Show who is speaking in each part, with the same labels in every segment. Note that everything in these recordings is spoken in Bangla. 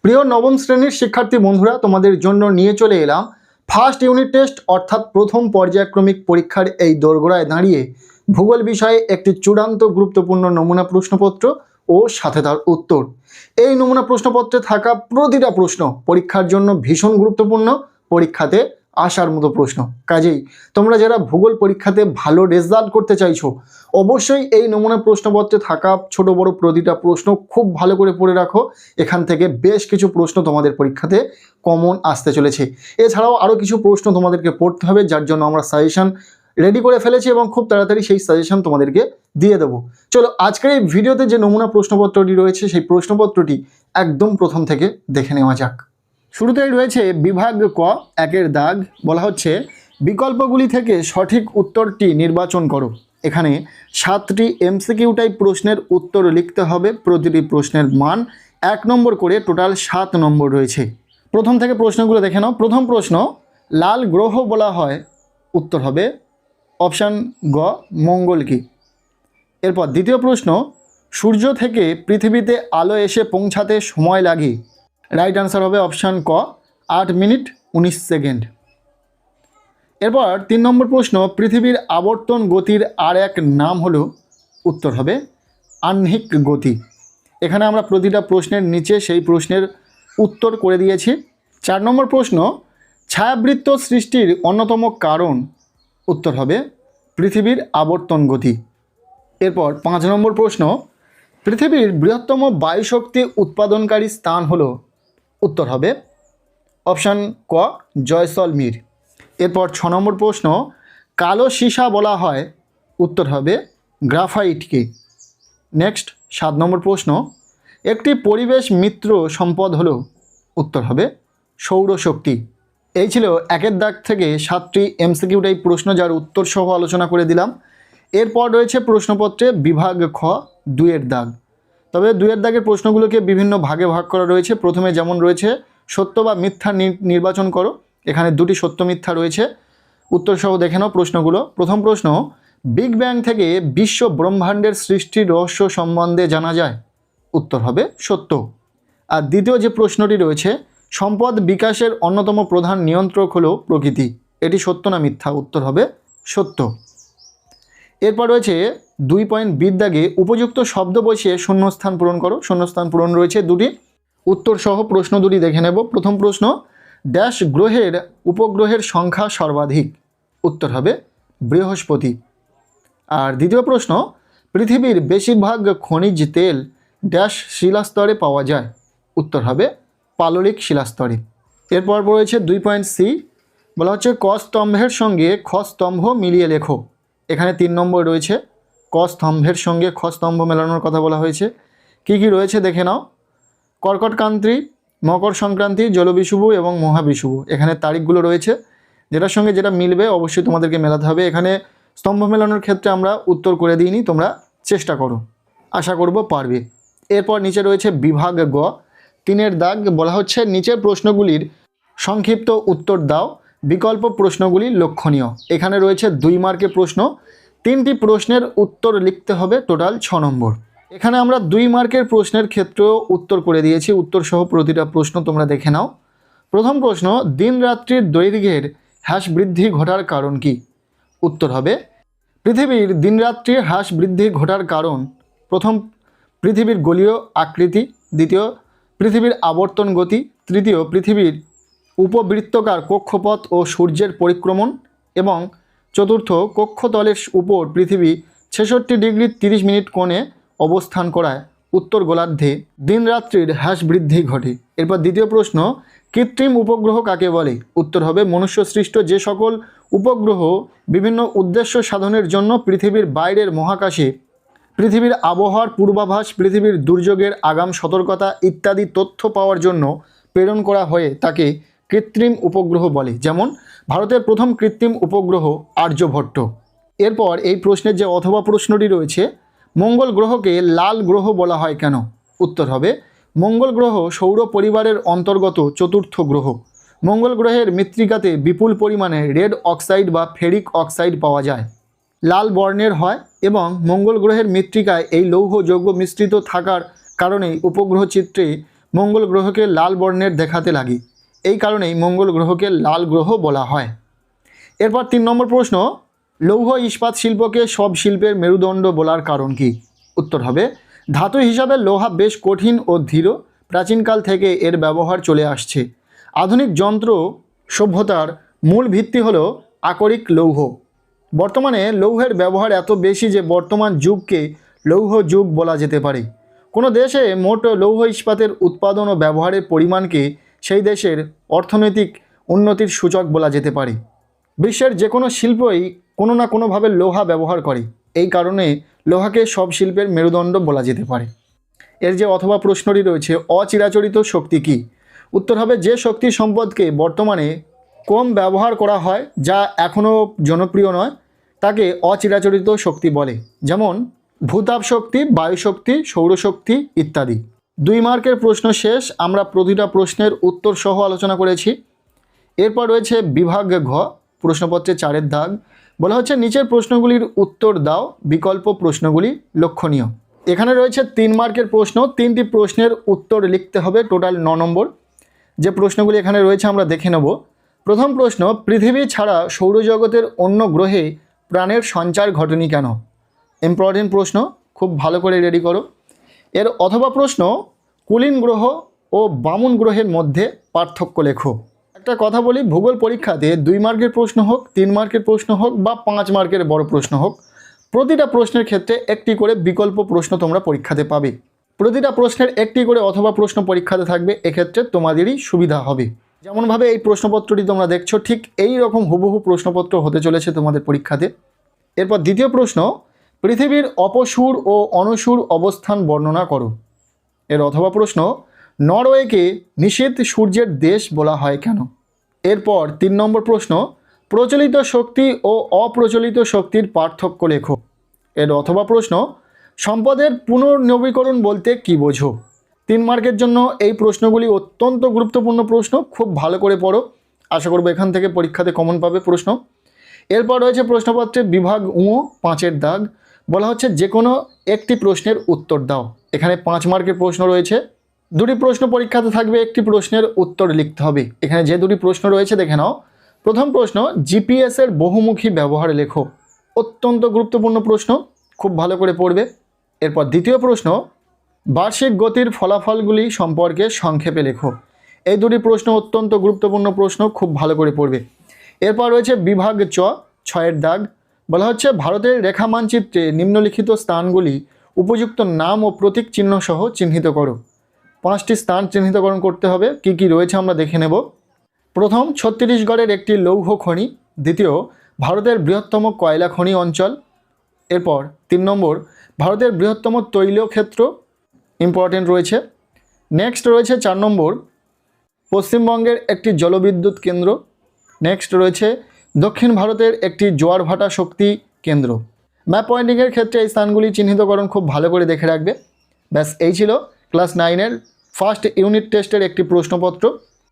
Speaker 1: প্রিয় নবম শ্রেণীর শিক্ষার্থী বন্ধুরা, তোমাদের জন্য নিয়ে চলে এলাম ফার্স্ট ইউনিট টেস্ট অর্থাৎ প্রথম পর্যায়ক্রমিক পরীক্ষার এই দোরগোড়ায় দাঁড়িয়ে ভূগোল বিষয়ে একটি চূড়ান্ত গুরুত্বপূর্ণ নমুনা প্রশ্নপত্র ও সাথে তার উত্তর। এই নমুনা প্রশ্নপত্রে থাকা প্রতিটা প্রশ্ন পরীক্ষার জন্য ভীষণ গুরুত্বপূর্ণ, পরীক্ষাতে আসার মতো প্রশ্ন। কাজেই তোমরা যারা ভূগোল পরীক্ষাতে ভালো রেজাল্ট করতে চাইছো, অবশ্যই এই নমুনা প্রশ্নপত্রে থাকা ছোট বড় প্রতিটা প্রশ্ন খুব ভালো করে পড়ে রাখো। এখান থেকে বেশ কিছু প্রশ্ন তোমাদের পরীক্ষাতে কমন আসতে চলেছে। এছাড়াও আরও কিছু প্রশ্ন তোমাদেরকে পড়তে হবে, যার জন্য আমরা সাজেশন রেডি করে ফেলেছি এবং খুব তাড়াতাড়ি সেই সাজেশন তোমাদেরকে দিয়ে দেবো। চলো আজকের এই ভিডিওতে যে নমুনা প্রশ্নপত্রটি রয়েছে সেই প্রশ্নপত্রটি একদম প্রথম থেকে দেখে নেওয়া যাক। শুরুতেই রয়েছে বিভাগ ক, একের দাগ। বলা হচ্ছে বিকল্পগুলি থেকে সঠিক উত্তরটি নির্বাচন করো। এখানে 7টি এমসিকিউ টাইপ প্রশ্নের উত্তর লিখতে হবে। প্রতিটি প্রশ্নের মান 1 নম্বর করে, টোটাল 7 নম্বর রয়েছে। প্রথম থেকে প্রশ্নগুলো দেখে নাও। প্রথম প্রশ্ন, লাল গ্রহ বলা হয়, উত্তর হবে অপশান গ মঙ্গল কি। এরপর দ্বিতীয় প্রশ্ন, সূর্য থেকে পৃথিবীতে আলো এসে পৌঁছাতে সময় লাগে, রাইট আনসার হবে অপশান ক 8 মিনিট 19 সেকেন্ড। এরপর 3 নম্বর প্রশ্ন, পৃথিবীর আবর্তন গতির আর এক নাম হলো, উত্তর হবে আহ্নিক গতি। এখানে আমরা প্রতিটা প্রশ্নের নিচে সেই প্রশ্নের উত্তর করে দিয়েছি। 4 নম্বর প্রশ্ন, ছায়াবৃত্ত সৃষ্টির অন্যতম কারণ, উত্তর হবে পৃথিবীর আবর্তন গতি। এরপর 5 নম্বর প্রশ্ন, পৃথিবীর বৃহত্তম বায়ুশক্তি উৎপাদনকারী স্থান হলো, উত্তর হবে অপশান ক জয়সলমীর। এরপর 6 নম্বর প্রশ্ন, কালো সীসা বলা হয়, উত্তর হবে গ্রাফাইটকে। নেক্সট 7 নম্বর প্রশ্ন, একটি পরিবেশ মিত্র সম্পদ হলো, উত্তর হবে সৌরশক্তি। এই ছিল একের দাগ থেকে 7টি এমসিকিউ টাইপ প্রশ্ন, যার উত্তর সহ আলোচনা করে দিলাম। এরপর রয়েছে প্রশ্নপত্রে বিভাগ খ, 2এর দাগ। তবে 2এর দাগের প্রশ্নগুলোকে বিভিন্ন ভাগে ভাগ করা রয়েছে। প্রথমে যেমন রয়েছে সত্য বা মিথ্যা নির্বাচন করো। এখানে 2টি সত্য মিথ্যা রয়েছে। উত্তর সহ দেখে নাও প্রশ্নগুলো। প্রথম প্রশ্ন, বিগ ব্যাং থেকে বিশ্ব ব্রহ্মাণ্ডের সৃষ্টির রহস্য সম্বন্ধে জানা যায়, উত্তর হবে সত্য। আর দ্বিতীয় যে প্রশ্নটি রয়েছে, সম্পদ বিকাশের অন্যতম প্রধান নিয়ন্ত্রক হলো প্রকৃতি, এটি সত্য না মিথ্যা, উত্তর হবে সত্য। এরপর রয়েছে 2.বির দাগে উপযুক্ত শব্দ বসিয়ে শূন্যস্থান পূরণ করো। শূন্যস্থান পূরণ রয়েছে 2টি। উত্তর সহ প্রশ্ন 2টি দেখে নেব। প্রথম প্রশ্ন, ড্যাশ গ্রহের উপগ্রহের সংখ্যা সর্বাধিক, উত্তর হবে বৃহস্পতি। আর দ্বিতীয় প্রশ্ন, পৃথিবীর বেশিরভাগ খনিজ তেল ড্যাশ শিলাস্তরে পাওয়া যায়, উত্তর হবে পাললিক শিলাস্তরে। এরপর রয়েছে 2.সি, বলা হচ্ছে ক স্তম্ভের সঙ্গে খ স্তম্ভ মিলিয়ে লেখো। এখানে 3 নম্বর রয়েছে, ক স্তম্ভের সঙ্গে খ স্তম্ভ মেলানোর কথা বলা হয়েছে। কি কি রয়েছে দেখে নাও। কর্কটক্রান্তি, মকর সংক্রান্তি, জলবিষুব এবং মহাবিষুব। এখানে তারিখগুলো রয়েছে, যেটার সঙ্গে যেটা মিলবে অবশ্যই তোমাদেরকে মেলাতে হবে। এখানে স্তম্ভ মেলানোর ক্ষেত্রে আমরা উত্তর করে দিইনি, তোমরা চেষ্টা করো, আশা করব পারবে। এরপর নিচে রয়েছে বিভাগ গ, 3এর দাগ। বলা হচ্ছে নিচের প্রশ্নগুলির সংক্ষিপ্ত উত্তর দাও, বিকল্প প্রশ্নগুলি লক্ষণীয়। এখানে রয়েছে 2 মার্কের প্রশ্ন, 3টি প্রশ্নের উত্তর লিখতে হবে, টোটাল 6 নম্বর। এখানে আমরা 2 মার্কের প্রশ্নের ক্ষেত্রেও উত্তর করে দিয়েছি। উত্তর সহ প্রতিটা প্রশ্ন তোমরা দেখে নাও। প্রথম প্রশ্ন, দিন রাত্রির দৈর্ঘ্যের হ্রাস বৃদ্ধি ঘটার কারণ কি, উত্তর হবে পৃথিবীর দিনরাত্রির হ্রাস বৃদ্ধি ঘটার কারণ, প্রথম পৃথিবীর গোলীয় আকৃতি, দ্বিতীয় পৃথিবীর আবর্তন গতি, তৃতীয় পৃথিবীর উপবৃত্তকার কক্ষপথ ও সূর্যের পরিক্রমণ, এবং চতুর্থ কক্ষতলের উপর পৃথিবী 66 ডিগ্রি 30 মিনিট কোণে অবস্থান করায় উত্তর গোলার্ধে দিনরাত্রির হ্রাস বৃদ্ধি ঘটে। এরপর দ্বিতীয় প্রশ্ন, কৃত্রিম উপগ্রহ কাকে বলে, উত্তর হবে মনুষ্য সৃষ্ট যে সকল উপগ্রহ বিভিন্ন উদ্দেশ্য সাধনের জন্য পৃথিবীর বাইরের মহাকাশে পৃথিবীর আবহাওয়ার পূর্বাভাস, পৃথিবীর দুর্যোগের আগাম সতর্কতা ইত্যাদি তথ্য পাওয়ার জন্য প্রেরণ করা হয়ে তাকে কৃত্রিম উপগ্রহ বলে। যেমন ভারতের প্রথম কৃত্রিম উপগ্রহ আর্যভট্ট। এরপর এই প্রশ্নের যে অথবা প্রশ্নটি রয়েছে, মঙ্গল গ্রহকে লাল গ্রহ বলা হয় কেন, উত্তর হবে মঙ্গল গ্রহ সৌর পরিবারের অন্তর্গত চতুর্থ গ্রহ। মঙ্গল গ্রহের মৃত্তিকাতে বিপুল পরিমাণে রেড অক্সাইড বা ফেরিক অক্সাইড পাওয়া যায়, লাল বর্ণের হয়, এবং মঙ্গল গ্রহের মৃত্তিকায় এই লৌহ যৌগ মিশ্রিত থাকার কারণেই উপগ্রহ চিত্রে মঙ্গল গ্রহকে লাল বর্ণের দেখাতে লাগে, এই কারণেই মঙ্গল গ্রহকে লাল গ্রহ বলা হয়। এরপর 3 নম্বর প্রশ্ন, লৌহ ইস্পাত শিল্পকে সব শিল্পের মেরুদণ্ড বলার কারণ কি? উত্তর হবে, ধাতু হিসাবে লোহা বেশ কঠিন ও ধীর, প্রাচীনকাল থেকে এর ব্যবহার চলে আসছে। আধুনিক যন্ত্র সভ্যতার মূল ভিত্তি হলো আকরিক লৌহ। বর্তমানে লৌহের ব্যবহার এত বেশি যে বর্তমান যুগকে লৌহ যুগ বলা যেতে পারে। কোনো দেশে মোট লৌহ ইস্পাতের উৎপাদন ও ব্যবহারের পরিমাণকে সেই দেশের অর্থনৈতিক উন্নতির সূচক বলা যেতে পারে। বিশ্বের যে কোনো শিল্পই কোনো না কোনোভাবে লোহা ব্যবহার করে, এই কারণে লোহাকে সব শিল্পের মেরুদণ্ড বলা যেতে পারে। এর যে অথবা প্রশ্নটি রয়েছে, অচিরাচরিত শক্তি কী? উত্তর হবে, যে শক্তি সম্পদকে বর্তমানে কম ব্যবহার করা হয়, যা এখনও জনপ্রিয় নয়, তাকে অচিরাচরিত শক্তি বলে। যেমন ভূতাপ শক্তি, বায়ুশক্তি, সৌরশক্তি ইত্যাদি। 2 মার্কের প্রশ্ন শেষ। আমরা প্রতিটা প্রশ্নের উত্তর সহ আলোচনা করেছি। এরপর রয়েছে বিভাগ ঘ, প্রশ্নপত্রে 4-এর দাগ। বলা হচ্ছে, নিচের প্রশ্নগুলির উত্তর দাও, বিকল্প প্রশ্নগুলি লক্ষণীয়। এখানে রয়েছে 3 মার্কের প্রশ্ন। 3টি প্রশ্নের উত্তর লিখতে হবে, টোটাল 9 নম্বর। যে প্রশ্নগুলি এখানে রয়েছে আমরা দেখে নেব। প্রথম প্রশ্ন, পৃথিবী ছাড়া সৌরজগতের অন্য গ্রহে প্রাণের সঞ্চার ঘটেনি কেন? ইম্পর্টেন্ট প্রশ্ন, খুব ভালো করে রেডি করো। এর অথবা প্রশ্ন, কুলীন গ্রহ ও বামন গ্রহের মধ্যে পার্থক্য লেখো। একটা কথা বলি, ভূগোল পরীক্ষাতে 2 মার্কের প্রশ্ন হোক, 3 মার্কের প্রশ্ন হোক বা 5 মার্কের বড় প্রশ্ন হোক, প্রতিটা প্রশ্নের ক্ষেত্রে একটি করে বিকল্প প্রশ্ন তোমরা পরীক্ষাতে পাবে। প্রতিটা প্রশ্নের একটি করে অথবা প্রশ্ন পরীক্ষাতে থাকবে, এক্ষেত্রে তোমাদেরই সুবিধা হবে। যেমনভাবে এই প্রশ্নপত্রটি তোমরা দেখছো, ঠিক এই রকম হুবহু প্রশ্নপত্র হতে চলেছে তোমাদের পরীক্ষাতে। এরপর দ্বিতীয় প্রশ্ন, পৃথিবীর অপসূর ও অনসূর অবস্থান বর্ণনা করো। এর অথবা প্রশ্ন, নরওয়েকে নিষিদ্ধ সূর্যের দেশ বলা হয় কেন? এরপর 3 নম্বর প্রশ্ন, প্রচলিত শক্তি ও অপ্রচলিত শক্তির পার্থক্য লেখো। এর অথবা প্রশ্ন, সম্পদের পুনর্নবীকরণ বলতে কী বোঝো? 3 মার্কের জন্য এই প্রশ্নগুলি অত্যন্ত গুরুত্বপূর্ণ প্রশ্ন, খুব ভালো করে পড়ো। আশা করব এখান থেকে পরীক্ষাতে কমন পাবে প্রশ্ন। এরপর রয়েছে প্রশ্নপত্রে বিভাগ উ, 5-এর দাগ। বলা হচ্ছে, যে কোনো একটি প্রশ্নের উত্তর দাও। এখানে 5 মার্কের প্রশ্ন রয়েছে। 2টি প্রশ্ন পরীক্ষাতে থাকবে, একটি প্রশ্নের উত্তর লিখতে হবে। এখানে যে 2টি প্রশ্ন রয়েছে দেখে নাও। প্রথম প্রশ্ন, জিপিএসের বহুমুখী ব্যবহার লেখো। অত্যন্ত গুরুত্বপূর্ণ প্রশ্ন, খুব ভালো করে পড়বে। এরপর দ্বিতীয় প্রশ্ন, বার্ষিক গতির ফলাফলগুলি সম্পর্কে সংক্ষেপে লেখো। এই 2টি প্রশ্ন অত্যন্ত গুরুত্বপূর্ণ প্রশ্ন, খুব ভালো করে পড়বে। এরপর রয়েছে বিভাগ চ, 6-এর দাগ। বলা হচ্ছে, ভারতের রেখা মানচিত্রে নিম্নলিখিত স্থানগুলি উপযুক্ত নাম ও প্রতীক চিহ্ন সহ চিহ্নিত করো। 5টি স্থান চিহ্নিতকরণ করতে হবে। কি কি রয়েছে আমরা দেখে নেব। প্রথম, ছত্তিশগড়ের একটি লৌহ খনি। দ্বিতীয়, ভারতের বৃহত্তম কয়লা খনি অঞ্চল। এরপর 3 নম্বর, ভারতের বৃহত্তম তৈল ক্ষেত্র, ইম্পর্টেন্ট রয়েছে। নেক্সট রয়েছে 4 নম্বর, পশ্চিমবঙ্গের একটি জলবিদ্যুৎ কেন্দ্র। নেক্সট রয়েছে দক্ষিণ ভারতের একটি জোয়ার ভাটা শক্তি কেন্দ্র। ম্যাপ পয়েন্টিংয়ের ক্ষেত্রে এই স্থানগুলি চিহ্নিতকরণ খুব ভালো করে দেখে রাখবে। ব্যাস, এই ছিল ক্লাস 9-এর ফার্স্ট ইউনিট টেস্টের একটি প্রশ্নপত্র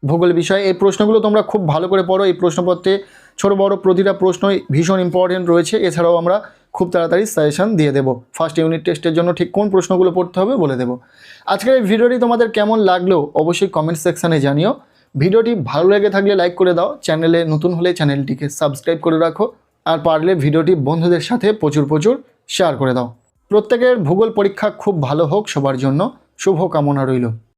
Speaker 1: ভূগোল বিষয়ে। এই প্রশ্নগুলো তোমরা খুব ভালো করে পড়ো। এই প্রশ্নপত্রে ছোট বড় প্রতিটা প্রশ্নই ভীষণ ইম্পর্টেন্ট রয়েছে। এছাড়াও আমরা খুব তাড়াতাড়ি সাজেশন দিয়ে দেবো। ফার্স্ট ইউনিট টেস্টের জন্য ঠিক কোন প্রশ্নগুলো পড়তে হবে বলে দেবো। আজকের এই ভিডিওটি তোমাদের কেমন লাগলো অবশ্যই কমেন্ট সেকশানে জানিও। ভিডিওটি ভালো লেগে থাকলে লাইক করে দাও। চ্যানেলে নতুন হলে চ্যানেলটিকে সাবস্ক্রাইব করে রাখো। আর পারলে ভিডিওটি বন্ধুদের সাথে প্রচুর শেয়ার করে দাও। প্রত্যেকের ভূগোল পরীক্ষা খুব ভালো হোক সবার জন্য। শুভ কামনা রইল।